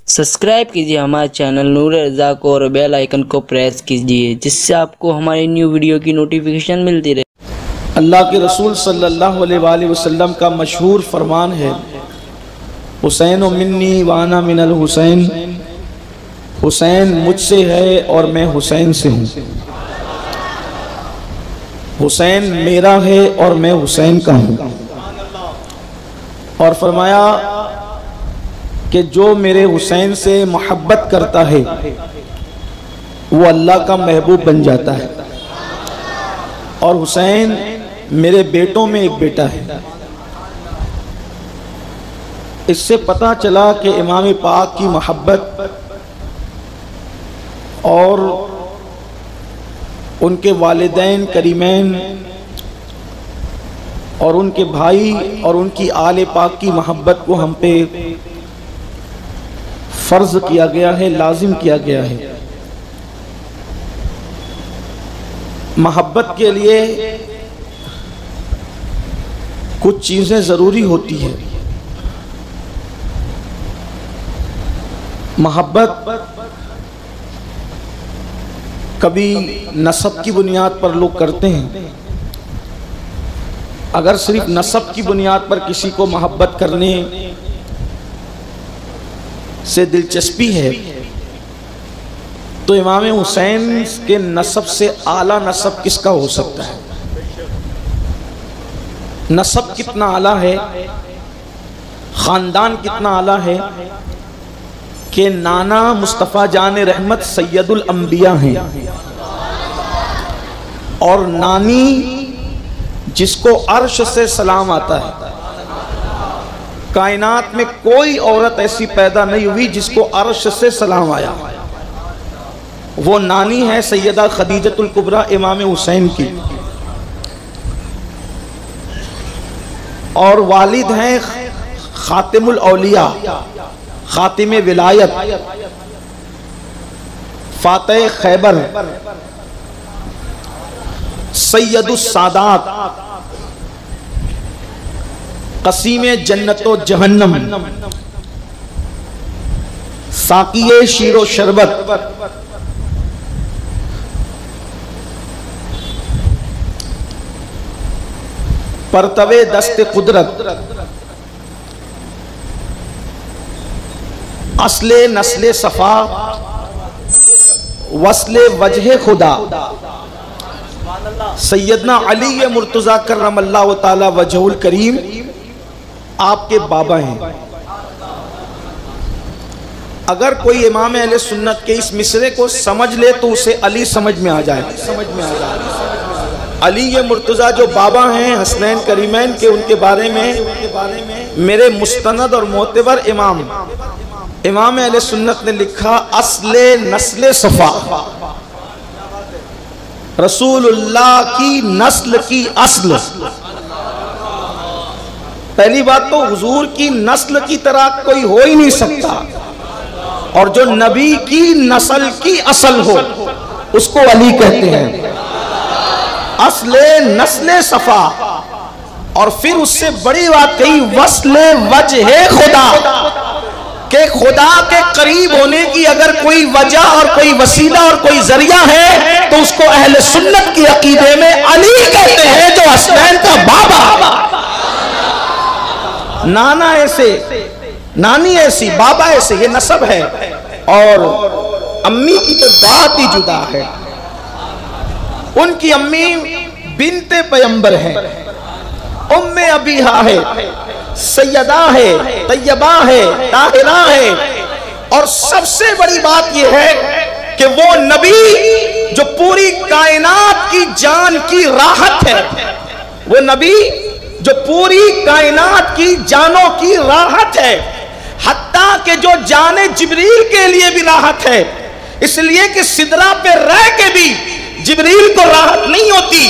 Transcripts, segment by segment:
Subscribe कीजिए हमारे channel नूर रज़ा को और बेल आइकन को प्रेस कीजिए जिससे आपको हमारी न्यू वीडियो की नोटिफिकेशन मिलती रहे। अल्लाह के रसूल सल्लल्लाहु अलैहि वसल्लम का मशहूर फरमान है, हुसैन मिन्नी वाना मिनल हुसैन, हुसैन मुझसे है और मैं हुसैन से हूँ। हुसैन मेरा है और मैं हुसैन का हूँ। और फरमाया कि जो मेरे हुसैन से मोहब्बत करता है वो अल्लाह का महबूब बन जाता है। और हुसैन मेरे बेटों में एक बेटा है। इससे पता चला कि इमाम पाक की मोहब्बत और उनके वालिदैन करीमैन और उनके भाई और उनकी आले पाक की मोहब्बत को हम पे फर्ज किया गया है, लाजिम किया गया है। मोहब्बत के लिए कुछ चीजें जरूरी होती है। मोहब्बत कभी नसब की बुनियाद पर लोग करते हैं। अगर सिर्फ नसब की बुनियाद पर किसी को मोहब्बत करने से दिलचस्पी है तो इमाम हुसैन के नसब से आला नसब किसका हो सकता है? नसब कितना आला है, खानदान कितना आला है कि नाना मुस्तफ़ा जान रहमत सैयदुल अंबिया हैं और नानी जिसको अर्श से सलाम आता है। कायनात में कोई औरत ऐसी पैदा नहीं हुई जिसको अर्श से सलाम आया। वो नानी है सैयदा खदीजतुल कुबरा इमाम हुसैन की, और वालिद हैं खातिमुल औलिया, खातिमे विलायत, फातह खैबर, सैयदुस सादात, कसीमे जन्नतो जहन्नम, साकिये शीरो शरबत, परतवे दस्ते कुदरत, असले नस्ले सफा, वस्ले वजह खुदा, सैयदना अली मुर्तजा करमल्लाहु ताला वजहुल करीम आपके बाबा हैं। अगर कोई इमाम अहले सुन्नत के इस मिसरे को समझ ले तो उसे अली समझ में आ जाए। अली ये मुर्तजा जो बाबा हैं हसनैन करीमैन के, उनके बारे में मेरे मुस्तनद और मोतबर इमाम अहले सुन्नत ने लिखा, असले नस्ले सफा, रसूलुल्लाह की नस्ल की अस्ल। पहली बात तो हुजूर की नस्ल की तरह कोई हो ही नहीं सकता, और जो नबी की नस्ल की असल हो उसको अली कहते हैं। असले नस्ले सफा, और फिर उससे बड़ी बात कही, वस्ले वजह खुदा, के खुदा के करीब होने की अगर कोई वजह और कोई वसीला और कोई जरिया है तो उसको अहले सुन्नत की अकीदे में अली कहते हैं, जो हसनैन का बाबा। नाना ऐसे, नानी ऐसी, बाबा ऐसे, ये नसब है। और अम्मी की तो बात ही जुदा है। उनकी अम्मी बिनते पैगंबर है, उम्मे अबीहा है, सैयदा है, तैयबा है, ताहिरा है। और सबसे बड़ी बात यह है कि वो नबी जो पूरी कायनात की जान की राहत है, वो नबी जो पूरी कायनात की जानों की राहत है, हत्ता के जो जाने जिब्रील के लिए भी राहत है। इसलिए कि सिदरा पे रह के भी जिब्रील को राहत नहीं होती,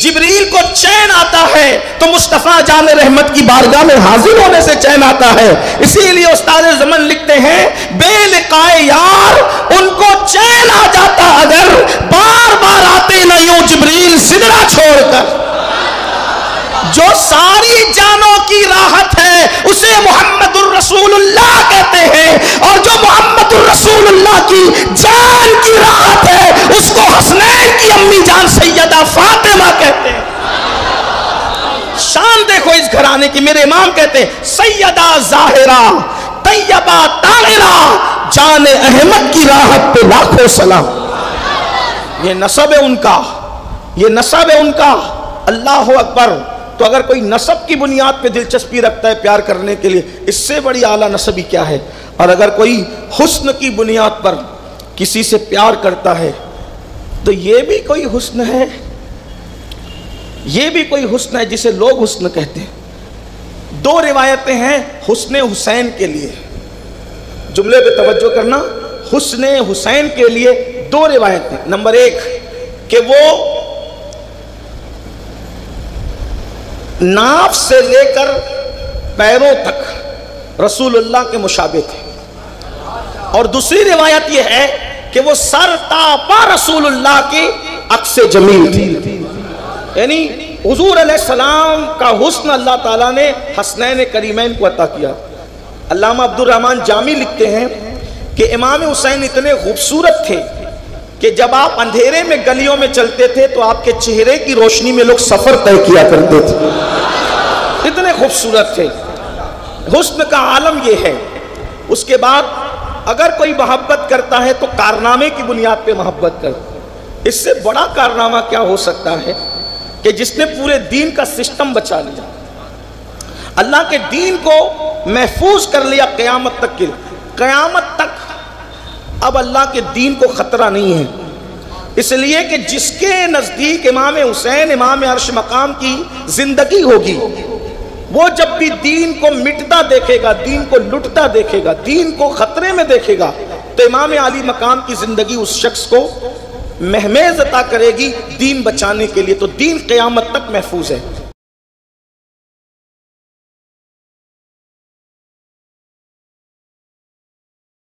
जिब्रील को चैन आता है तो मुस्तफा जान रहमत की बारगाह में हाजिर होने से चैन आता है। इसीलिए उस्ताद ज़मन लिखते हैं, बेलिकाए यार उनको चैन आ जाता अगर बार बार आते न यूं जिब्रील सिदरा छोड़कर। जो सारी जानों की राहत है उसे मोहम्मदुर रसूलुल्लाह कहते हैं, और जो मोहम्मद घराने की। मेरे इमाम कहते हैं सैयदा जाहिरा तैयबा ताहिरा जाने अहमद की राहत पे लाखों सलाम। ये नसब है उनका, ये नसब है उनका। अल्लाह अकबर। तो अगर कोई नसब की बुनियाद पे दिलचस्पी रखता है प्यार करने के लिए, इससे बड़ी आला नसबी क्या है। और अगर कोई हुस्न की बुनियाद पर किसी से प्यार करता है तो ये भी कोई हुस्न है, ये भी कोई हुस्न है जिसे लोग हुस्न कहते हैं। दो रिवायतें हैं हुस्न हुसैन के लिए, जुमले पे तवज्जो करना। हुस्न हुसैन के लिए दो रिवायतें। नंबर एक कि वो नाफ से लेकर पैरों तक रसूलुल्लाह के मुशाबे थे, और दूसरी रिवायत यह है कि वो सर तापा रसूलुल्लाह की अक्से जमील थी। यानी हुजूर अलैहिस्सलाम का हुस्न अल्लाह ताला ने हसनैन करीमैन को अता किया। अल्लामा अब्दुर रहमान जामी लिखते हैं कि इमाम हुसैन इतने खूबसूरत थे कि जब आप अंधेरे में गलियों में चलते थे तो आपके चेहरे की रोशनी में लोग सफर तय किया करते थे, इतने खूबसूरत थे। हुस्न का आलम यह है। उसके बाद अगर कोई मोहब्बत करता है तो कारनामे की बुनियाद पे मोहब्बत कर। इससे बड़ा कारनामा क्या हो सकता है कि जिसने पूरे दीन का सिस्टम बचा लिया, अल्लाह के दीन को महफूज कर लिया क़यामत तक के। क़यामत तक अब अल्लाह के दीन को खतरा नहीं है, इसलिए कि जिसके नज़दीक इमाम हुसैन इमाम अर्श मकाम की जिंदगी होगी, वो जब भी दीन को मिटता देखेगा, दीन को लुटता देखेगा, दीन को खतरे में देखेगा, तो इमाम अली मकाम की जिंदगी उस शख्स को महमेज अता करेगी दीन बचाने के लिए। तो दीन क़यामत तक महफूज है।